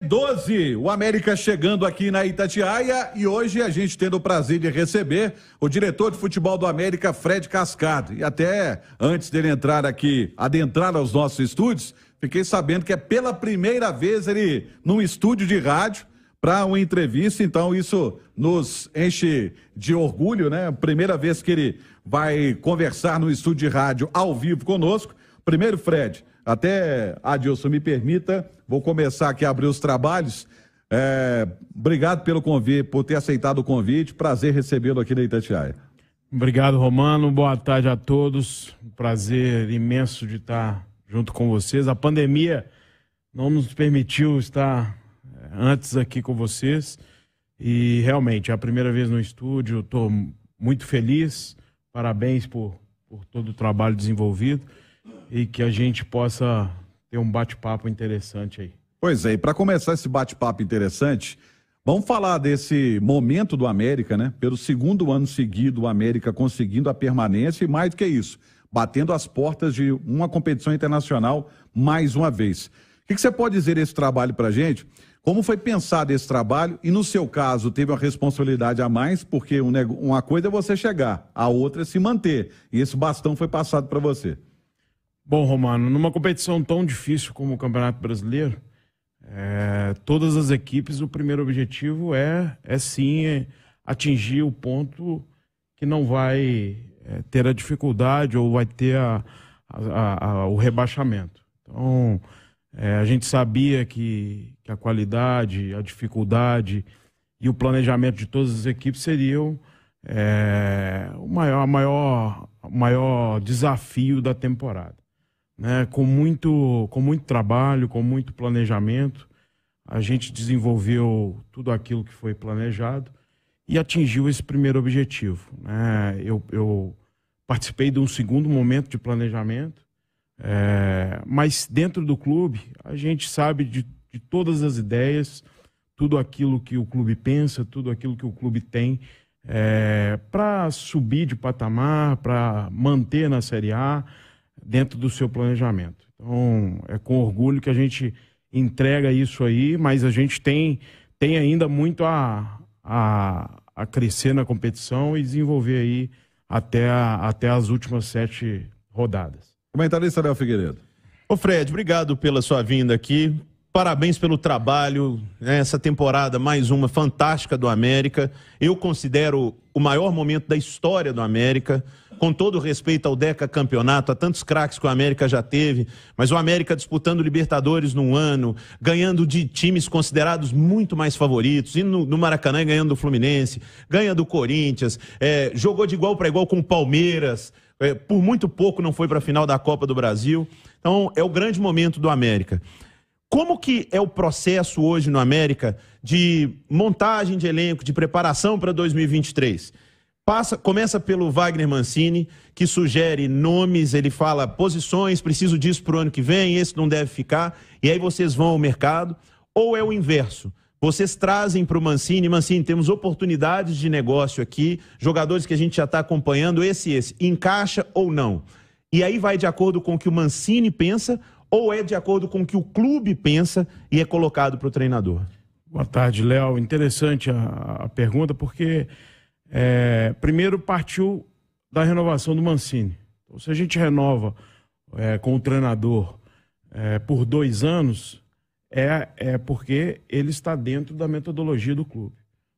12, o América chegando aqui na Itatiaia e hoje a gente tendo o prazer de receber o diretor de futebol do América, Fred Cascado. E até antes dele entrar aqui, adentrar aos nossos estúdios, fiquei sabendo que é pela primeira vez ele num estúdio de rádio para uma entrevista, então isso nos enche de orgulho, né? Primeira vez que ele vai conversar no estúdio de rádio ao vivo conosco. Primeiro, Fred, até, Adilson, me permita, vou começar aqui a abrir os trabalhos. Obrigado pelo convite, por ter aceitado o convite. Prazer recebê-lo aqui na Itatiaia. Obrigado, Romano. Boa tarde a todos. Prazer imenso de estar junto com vocês. A pandemia não nos permitiu estar antes aqui com vocês. E realmente, é a primeira vez no estúdio. Estou muito feliz. Parabéns por todo o trabalho desenvolvido. E que a gente possa ter um bate-papo interessante aí. Pois é, e para começar esse bate-papo interessante, vamos falar desse momento do América, né? Pelo segundo ano seguido, o América conseguindo a permanência e mais do que isso, batendo as portas de uma competição internacional mais uma vez. O que você pode dizer desse trabalho para a gente? Como foi pensado esse trabalho? E no seu caso, teve uma responsabilidade a mais, porque uma coisa é você chegar, a outra é se manter. E esse bastão foi passado para você. Bom, Romano, numa competição tão difícil como o Campeonato Brasileiro, todas as equipes, o primeiro objetivo é sim atingir o ponto que não vai ter a dificuldade ou vai ter o rebaixamento. Então, a gente sabia que a qualidade, a dificuldade e o planejamento de todas as equipes seriam o maior desafio da temporada. Né, com muito trabalho, com muito planejamento, a gente desenvolveu tudo aquilo que foi planejado e atingiu esse primeiro objetivo. Né? Eu participei de um segundo momento de planejamento, mas dentro do clube a gente sabe de todas as ideias, tudo aquilo que o clube pensa, tudo aquilo que o clube tem para subir de patamar, para manter na Série A, dentro do seu planejamento. Então, é com orgulho que a gente entrega isso aí, mas a gente tem ainda muito a crescer na competição e desenvolver aí até as últimas 7 rodadas. Comentarista Léo Figueiredo. Ô Fred, obrigado pela sua vinda aqui. Parabéns pelo trabalho, né? Essa temporada, mais uma fantástica do América. Eu considero o maior momento da história do América, com todo respeito ao decacampeonato, a tantos craques que o América já teve, mas o América disputando Libertadores num ano, ganhando de times considerados muito mais favoritos, indo no Maracanã ganhando do Fluminense, ganha do Corinthians, jogou de igual para igual com o Palmeiras, por muito pouco não foi para a final da Copa do Brasil. Então, é o grande momento do América. Como que é o processo hoje no América de montagem de elenco, de preparação para 2023? Começa pelo Wagner Mancini, que sugere nomes, ele fala posições, preciso disso para o ano que vem, esse não deve ficar, e aí vocês vão ao mercado, ou é o inverso? Vocês trazem para o Mancini, temos oportunidades de negócio aqui, jogadores que a gente já está acompanhando, esse, encaixa ou não? E aí vai de acordo com o que o Mancini pensa, ou é de acordo com o que o clube pensa e é colocado para o treinador? Boa tarde, Léo. Interessante a pergunta, porque primeiro partiu da renovação do Mancini. Então, se a gente renova com o treinador por 2 anos, é porque ele está dentro da metodologia do clube.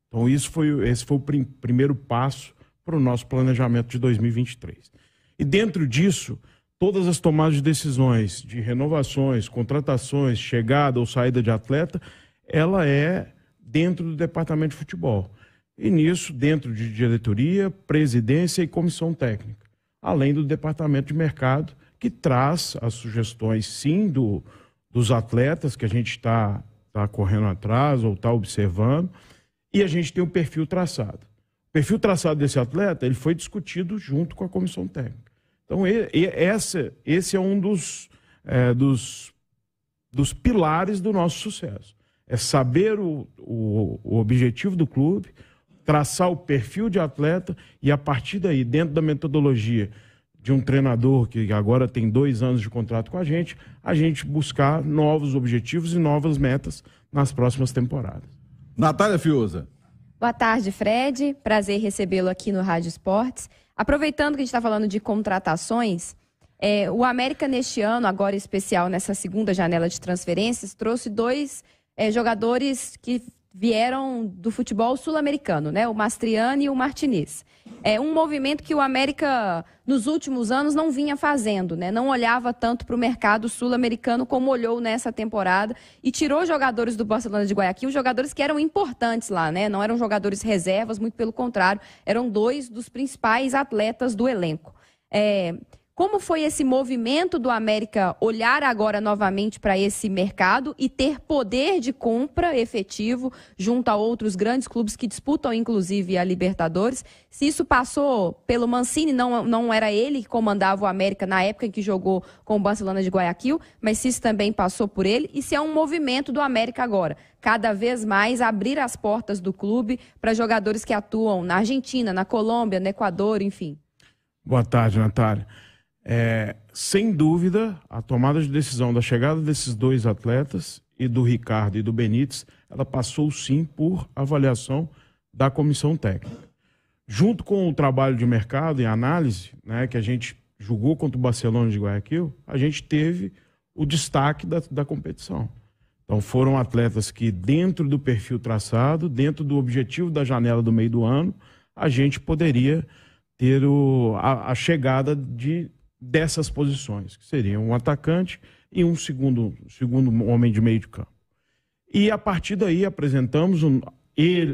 Então, esse foi o primeiro passo para o nosso planejamento de 2023. E dentro disso, todas as tomadas de decisões de renovações, contratações, chegada ou saída de atleta, ela é dentro do departamento de futebol. E nisso, dentro de diretoria, presidência e comissão técnica. Além do departamento de mercado, que traz as sugestões, sim, dos atletas que a gente está correndo atrás ou está observando, e a gente tem o perfil traçado. O perfil traçado desse atleta, ele foi discutido junto com a comissão técnica. Então, esse é um dos pilares do nosso sucesso. É saber o objetivo do clube, traçar o perfil de atleta e, a partir daí, dentro da metodologia de um treinador que agora tem 2 anos de contrato com a gente buscar novos objetivos e novas metas nas próximas temporadas. Natália Fiuza. Boa tarde, Fred. Prazer recebê-lo aqui no Rádio Esportes. Aproveitando que a gente está falando de contratações, o América neste ano, agora especial nessa segunda janela de transferências, trouxe 2 jogadores que vieram do futebol sul-americano, né? O Mastriani e o Martinez. É um movimento que o América, nos últimos anos, não vinha fazendo, né? Não olhava tanto para o mercado sul-americano como olhou nessa temporada e tirou jogadores do Barcelona de Guayaquil, jogadores que eram importantes lá, né? Não eram jogadores reservas, muito pelo contrário, eram 2 dos principais atletas do elenco. Como foi esse movimento do América olhar agora novamente para esse mercado e ter poder de compra efetivo junto a outros grandes clubes que disputam, inclusive, a Libertadores? Se isso passou pelo Mancini, não era ele que comandava o América na época em que jogou com o Barcelona de Guayaquil, mas se isso também passou por ele e se é um movimento do América agora, cada vez mais abrir as portas do clube para jogadores que atuam na Argentina, na Colômbia, no Equador, enfim. Boa tarde, Natália. Sem dúvida, a tomada de decisão da chegada desses 2 atletas, e do Ricardo e do Benítez, ela passou sim por avaliação da comissão técnica. Junto com o trabalho de mercado e análise, né, que a gente jogou contra o Barcelona de Guayaquil, a gente teve o destaque da competição. Então foram atletas que, dentro do perfil traçado, dentro do objetivo da janela do meio do ano, a gente poderia ter a chegada dessas posições, que seriam um atacante e um segundo homem de meio de campo. E a partir daí apresentamos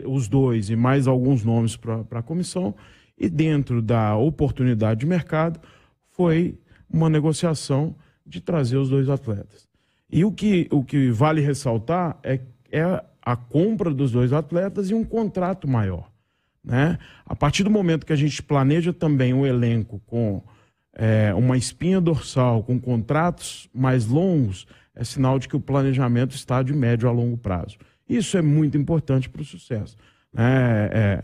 os 2 e mais alguns nomes para a comissão, e dentro da oportunidade de mercado foi uma negociação de trazer os 2 atletas. E o que vale ressaltar é a compra dos 2 atletas e um contrato maior, né? A partir do momento que a gente planeja também um elenco com uma espinha dorsal, com contratos mais longos, é sinal de que o planejamento está de médio a longo prazo. Isso é muito importante para o sucesso. É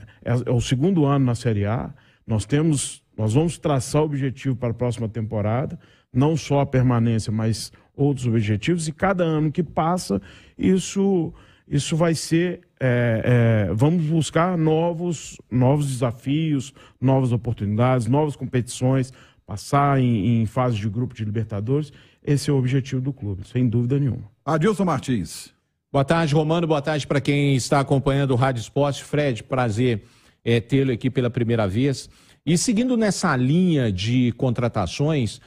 o 2º ano na Série A, nós vamos traçar o objetivo para a próxima temporada, não só a permanência, mas outros objetivos, e cada ano que passa, isso vai ser... vamos buscar novos desafios, novas oportunidades, novas competições, passar em fase de grupo de Libertadores. Esse é o objetivo do clube, sem dúvida nenhuma. Adilson Martins. Boa tarde, Romano. Boa tarde para quem está acompanhando o Rádio Esporte. Fred, prazer tê-lo aqui pela primeira vez. E seguindo nessa linha de contratações,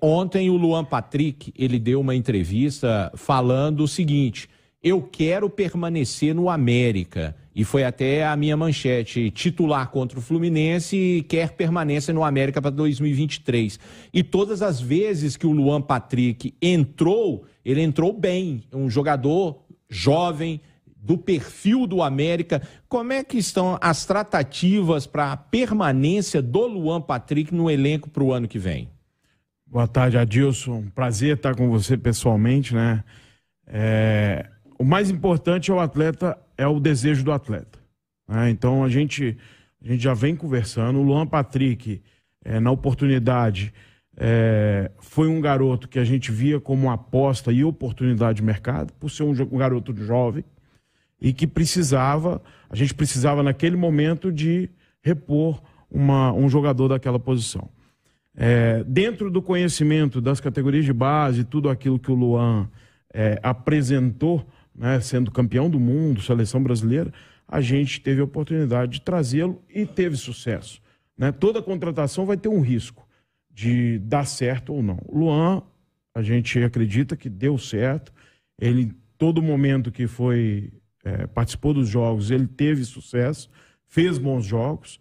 ontem o Luan Patrick, ele deu uma entrevista falando o seguinte: eu quero permanecer no América. E foi até a minha manchete: titular contra o Fluminense e quer permanência no América para 2023. E todas as vezes que o Luan Patrick entrou, ele entrou bem. Um jogador jovem, do perfil do América. Como é que estão as tratativas para a permanência do Luan Patrick no elenco para o ano que vem? Boa tarde, Adilson. Prazer estar com você pessoalmente, né? O mais importante é o desejo do atleta, né? Então a gente já vem conversando. O Luan Patrick, na oportunidade, foi um garoto que a gente via como uma aposta e oportunidade de mercado, por ser um garoto jovem e que a gente precisava naquele momento de repor um jogador daquela posição. Dentro do conhecimento das categorias de base, tudo aquilo que o Luan apresentou, né, sendo campeão do mundo, seleção brasileira, a gente teve a oportunidade de trazê-lo e teve sucesso, né? Toda contratação vai ter um risco de dar certo ou não. O Luan, a gente acredita que deu certo. Ele, todo momento que participou dos jogos, ele teve sucesso, fez bons jogos,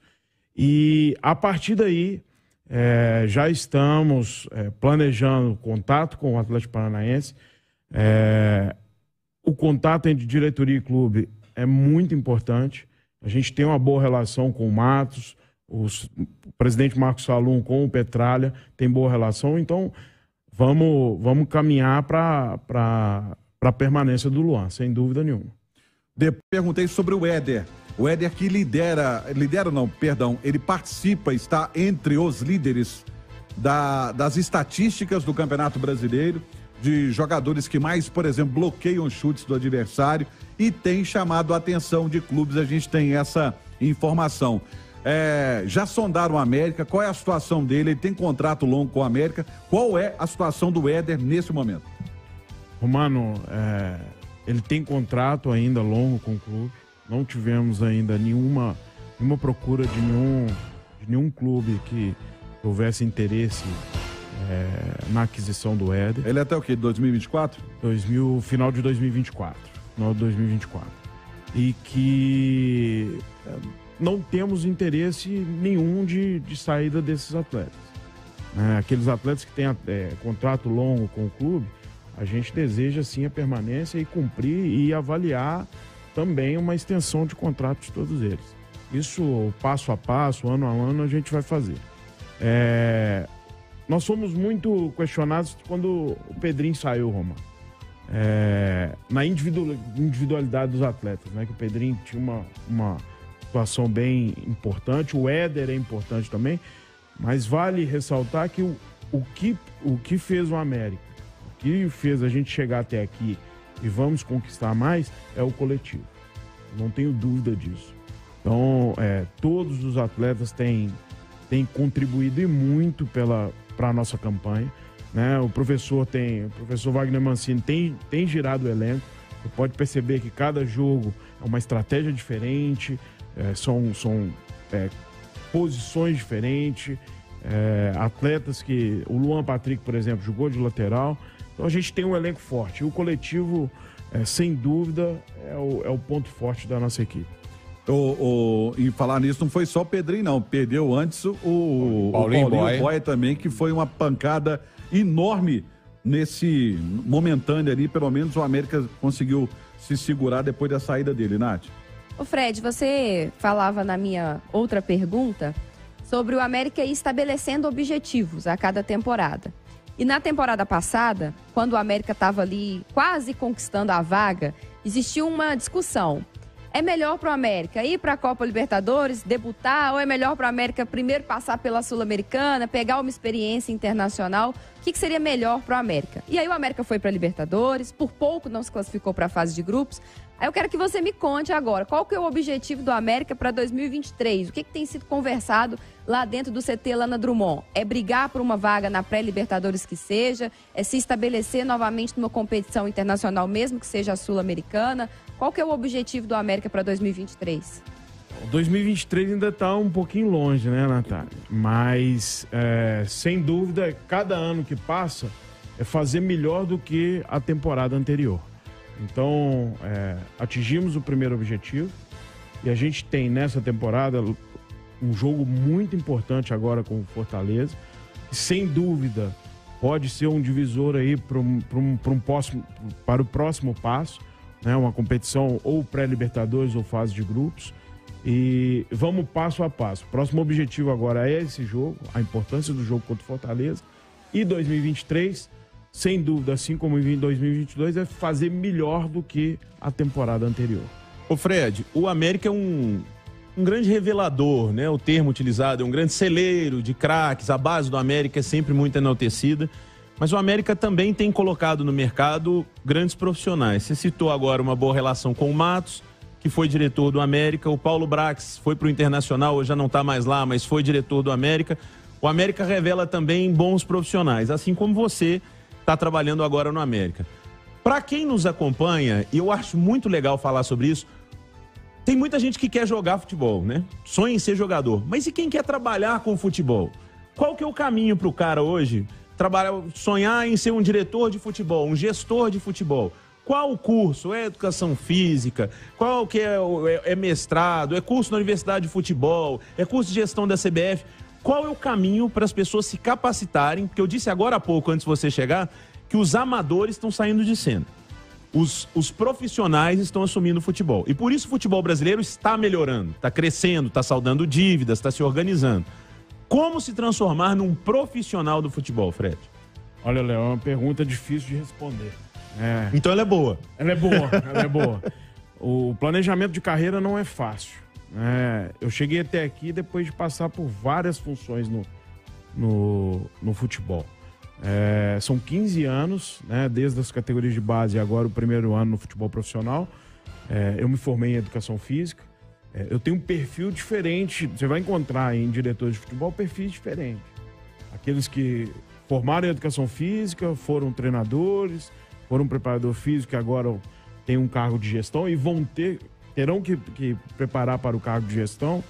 e a partir daí já estamos planejando contato com o Atlético Paranaense. O contato entre diretoria e clube é muito importante. A gente tem uma boa relação com o Matos, o presidente Marcos Salum com o Petralha tem boa relação, então vamos caminhar para a permanência do Luan, sem dúvida nenhuma. Perguntei sobre o Éder. O Éder que ele participa, está entre os líderes das estatísticas do Campeonato Brasileiro, de jogadores que mais, por exemplo, bloqueiam chutes do adversário e tem chamado a atenção de clubes, a gente tem essa informação. Já sondaram o América, qual é a situação dele? Ele tem contrato longo com o América, qual é a situação do Éder nesse momento? Romano, ele tem contrato ainda longo com o clube, não tivemos ainda nenhuma procura de nenhum clube que houvesse interesse na aquisição do Éder. Ele é até o quê? 2024? Final de 2024. Final de 2024. E que não temos interesse nenhum de saída desses atletas. Aqueles atletas que têm contrato longo com o clube, a gente deseja sim a permanência e cumprir e avaliar também uma extensão de contrato de todos eles. Isso passo a passo, ano a ano, a gente vai fazer. Nós fomos muito questionados quando o Pedrinho saiu, Roma. Na individualidade dos atletas, né? Que o Pedrinho tinha uma situação bem importante, o Éder é importante também, mas vale ressaltar que o que fez o América, o que fez a gente chegar até aqui e vamos conquistar mais é o coletivo. Não tenho dúvida disso. Então, todos os atletas têm contribuído e muito para a nossa campanha, né? O professor Wagner Mancini tem girado o elenco. Você pode perceber que cada jogo é uma estratégia diferente, são posições diferentes, atletas que... O Luan Patrick, por exemplo, jogou de lateral. Então a gente tem um elenco forte. E o coletivo, sem dúvida, é o ponto forte da nossa equipe. E falar nisso, não foi só o Pedrinho, não. Perdeu antes o Paulinho Boia também, que foi uma pancada enorme nesse momentâneo ali. Pelo menos o América conseguiu se segurar depois da saída dele, Nath. Ô Fred, você falava na minha outra pergunta sobre o América ir estabelecendo objetivos a cada temporada. E na temporada passada, quando o América estava ali quase conquistando a vaga, existiu uma discussão. É melhor para o América ir para a Copa Libertadores, debutar, ou é melhor para o América primeiro passar pela Sul-Americana, pegar uma experiência internacional? O que seria melhor para o América? E aí o América foi para a Libertadores, por pouco não se classificou para a fase de grupos. Aí eu quero que você me conte agora, qual que é o objetivo do América para 2023? O que tem sido conversado lá dentro do CT Lana Drummond? É brigar por uma vaga na pré-Libertadores que seja? É se estabelecer novamente numa competição internacional, mesmo que seja a Sul-Americana? Qual que é o objetivo do América para 2023? 2023 ainda está um pouquinho longe, né, Natália? Mas, sem dúvida, cada ano que passa é fazer melhor do que a temporada anterior. Então, atingimos o primeiro objetivo e a gente tem nessa temporada um jogo muito importante agora com o Fortaleza, que sem dúvida pode ser um divisor aí para o próximo passo, né? Uma competição ou pré-Libertadores ou fase de grupos. E vamos passo a passo. O próximo objetivo agora é esse jogo, a importância do jogo contra o Fortaleza. E 2023, sem dúvida, assim como em 2022, é fazer melhor do que a temporada anterior. Ô Fred, o América é um grande revelador, né? O termo utilizado é um grande celeiro de craques. A base do América é sempre muito enaltecida. Mas o América também tem colocado no mercado grandes profissionais. Você citou agora uma boa relação com o Matos, que foi diretor do América. O Paulo Brax foi para o Internacional, hoje já não está mais lá, mas foi diretor do América. O América revela também bons profissionais, assim como você está trabalhando agora no América. Para quem nos acompanha, e eu acho muito legal falar sobre isso, tem muita gente que quer jogar futebol, né? Sonha em ser jogador. Mas e quem quer trabalhar com futebol? Qual que é o caminho para o cara hoje sonhar em ser um diretor de futebol, um gestor de futebol? Qual o curso? É educação física? Qual que é mestrado? É curso na Universidade de Futebol? É curso de gestão da CBF? Qual é o caminho para as pessoas se capacitarem? Porque eu disse agora há pouco, antes de você chegar, que os amadores estão saindo de cena. Os profissionais estão assumindo o futebol. E por isso o futebol brasileiro está melhorando, está crescendo, está saldando dívidas, está se organizando. Como se transformar num profissional do futebol, Fred? Olha, Léo, é uma pergunta difícil de responder. Então ela é boa. Ela é boa. O planejamento de carreira não é fácil. Eu cheguei até aqui depois de passar por várias funções no futebol. São 15 anos, né, desde as categorias de base e agora o primeiro ano no futebol profissional. Eu me formei em educação física. Eu tenho um perfil diferente. Você vai encontrar em diretores de futebol perfis diferentes. Aqueles que formaram em educação física, foram treinadores, foram preparador físico, que agora têm um cargo de gestão e terão que preparar para o cargo de gestão,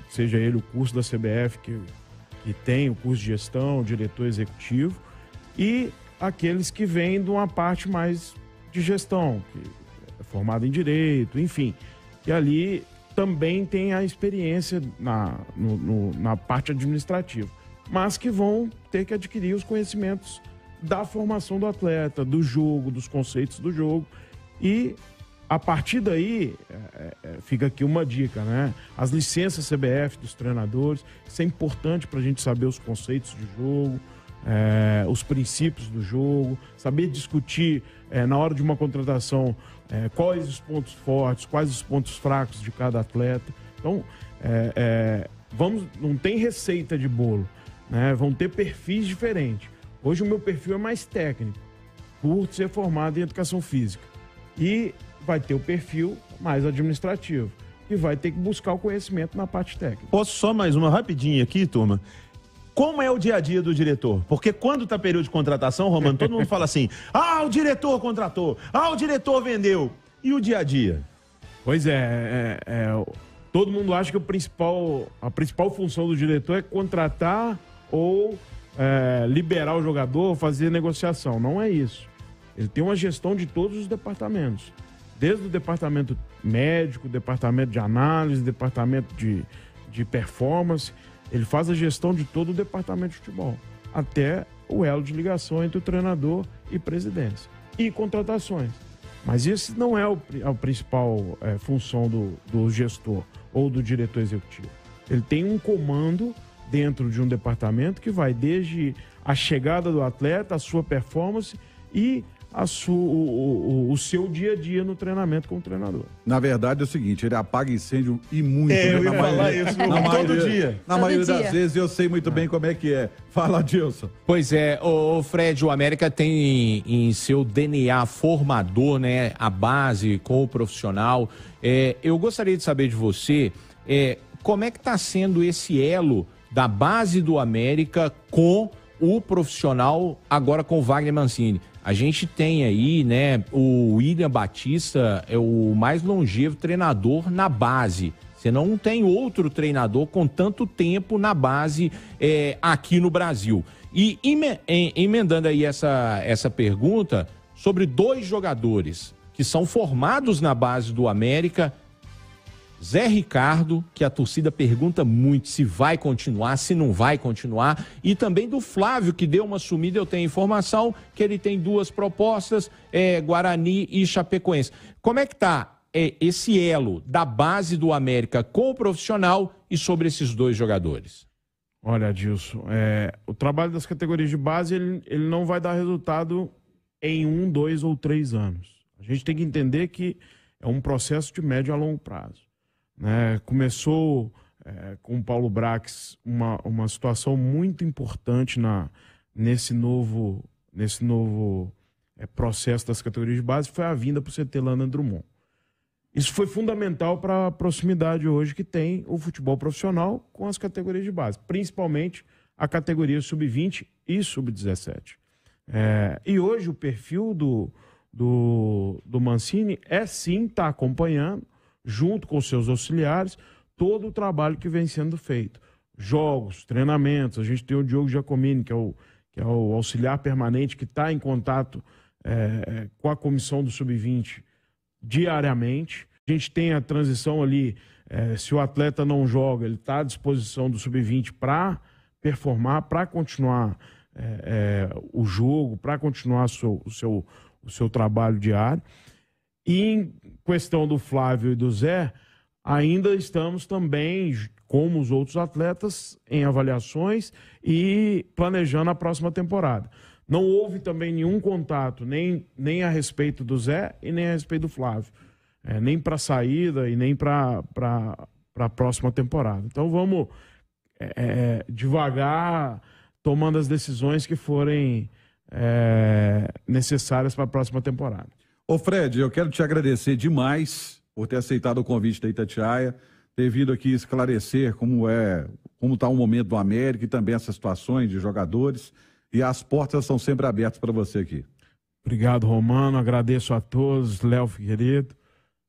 seja ele o curso da CBF, que tem o curso de gestão, diretor executivo, e aqueles que vêm de uma parte mais de gestão, que é formado em direito, enfim, e ali também tem a experiência na parte administrativa, mas que vão ter que adquirir os conhecimentos da formação do atleta, do jogo, dos conceitos do jogo. E a partir daí, fica aqui uma dica, né? As licenças CBF dos treinadores, isso é importante para a gente saber os conceitos de jogo, os princípios do jogo, saber discutir na hora de uma contratação quais os pontos fortes, quais os pontos fracos de cada atleta. Então, não tem receita de bolo, né? Vão ter perfis diferentes. Hoje o meu perfil é mais técnico, por ser formado em educação física. E vai ter o perfil mais administrativo, e vai ter que buscar o conhecimento na parte técnica. Posso só mais uma rapidinha aqui, turma? Como é o dia a dia do diretor? Porque quando está período de contratação, Romano, todo mundo fala assim, o diretor contratou, o diretor vendeu. E o dia a dia? Pois todo mundo acha que a principal função do diretor é contratar ou liberar o jogador, fazer negociação. Não é isso. Ele tem uma gestão de todos os departamentos. Desde o departamento médico, departamento de análise, departamento de performance. Ele faz a gestão de todo o departamento de futebol. Até o elo de ligação entre o treinador e presidência. E contratações. Mas esse não é a principal função do gestor ou do diretor executivo. Ele tem um comando dentro de um departamento que vai desde a chegada do atleta, a sua performance e o seu dia a dia no treinamento com o treinador. Na verdade é o seguinte, ele apaga incêndio e muito. Eu ia falar isso todo dia. Na maioria das vezes eu sei muito bem como é que é. Fala, Adilson. Pois é, o Fred, o América tem em seu DNA formador, né, a base com o profissional. Eu gostaria de saber de você, como é que está sendo esse elo da base do América com o profissional, agora com o Wagner Mancini. A gente tem aí, né, o William Batista é o mais longevo treinador na base. Você não tem outro treinador com tanto tempo na base aqui no Brasil. E emendando aí essa pergunta sobre dois jogadores que são formados na base do América, Zé Ricardo, que a torcida pergunta muito se vai continuar, se não vai continuar, e também do Flávio, que deu uma sumida. Eu tenho informação que ele tem duas propostas, Guarani e Chapecoense. Como é que está esse elo da base do América com o profissional e sobre esses dois jogadores? Olha, Adilson, o trabalho das categorias de base ele não vai dar resultado em 1, 2 ou 3 anos. A gente tem que entender que é um processo de médio a longo prazo. Começou com o Paulo Brax uma situação muito importante nesse novo processo das categorias de base, foi a vinda para o CT Lana Drummond. Isso foi fundamental para a proximidade hoje que tem o futebol profissional com as categorias de base, principalmente a categoria sub-20 e sub-17. E hoje o perfil do Mancini sim estar acompanhando, junto com os seus auxiliares, todo o trabalho que vem sendo feito. Jogos, treinamentos, a gente tem o Diogo Giacomini, que é o auxiliar permanente, que está em contato com a comissão do Sub-20 diariamente. A gente tem a transição ali, se o atleta não joga, ele está à disposição do Sub-20 para performar, para continuar o jogo, para continuar o seu trabalho diário. E em questão do Flávio e do Zé, ainda estamos também, como os outros atletas, em avaliações e planejando a próxima temporada. Não houve também nenhum contato, nem a respeito do Zé e nem a respeito do Flávio. Nem para a saída e nem para a próxima temporada. Então vamos devagar, tomando as decisões que forem necessárias para a próxima temporada. Ô Fred, eu quero te agradecer demais por ter aceitado o convite da Itatiaia, ter vindo aqui esclarecer como está o momento do América e também essas situações de jogadores, e as portas são sempre abertas para você aqui. Obrigado, Romano, agradeço a todos, Léo Figueiredo,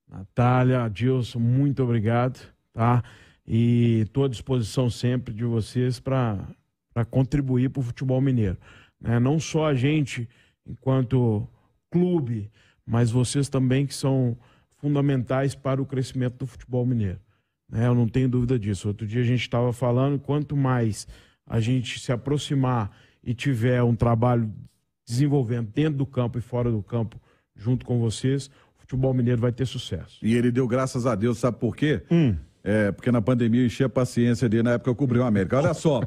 Natália, Adilson, muito obrigado, tá? E estou à disposição sempre de vocês para contribuir para o futebol mineiro, né? Não só a gente, enquanto clube, mas vocês também que são fundamentais para o crescimento do futebol mineiro, né? Eu não tenho dúvida disso. Outro dia a gente estava falando, quanto mais a gente se aproximar e tiver um trabalho desenvolvendo dentro do campo e fora do campo, junto com vocês, o futebol mineiro vai ter sucesso. E ele deu graças a Deus, sabe por quê? Porque na pandemia eu enchi a paciência dele, na época eu cobri o América. Olha só...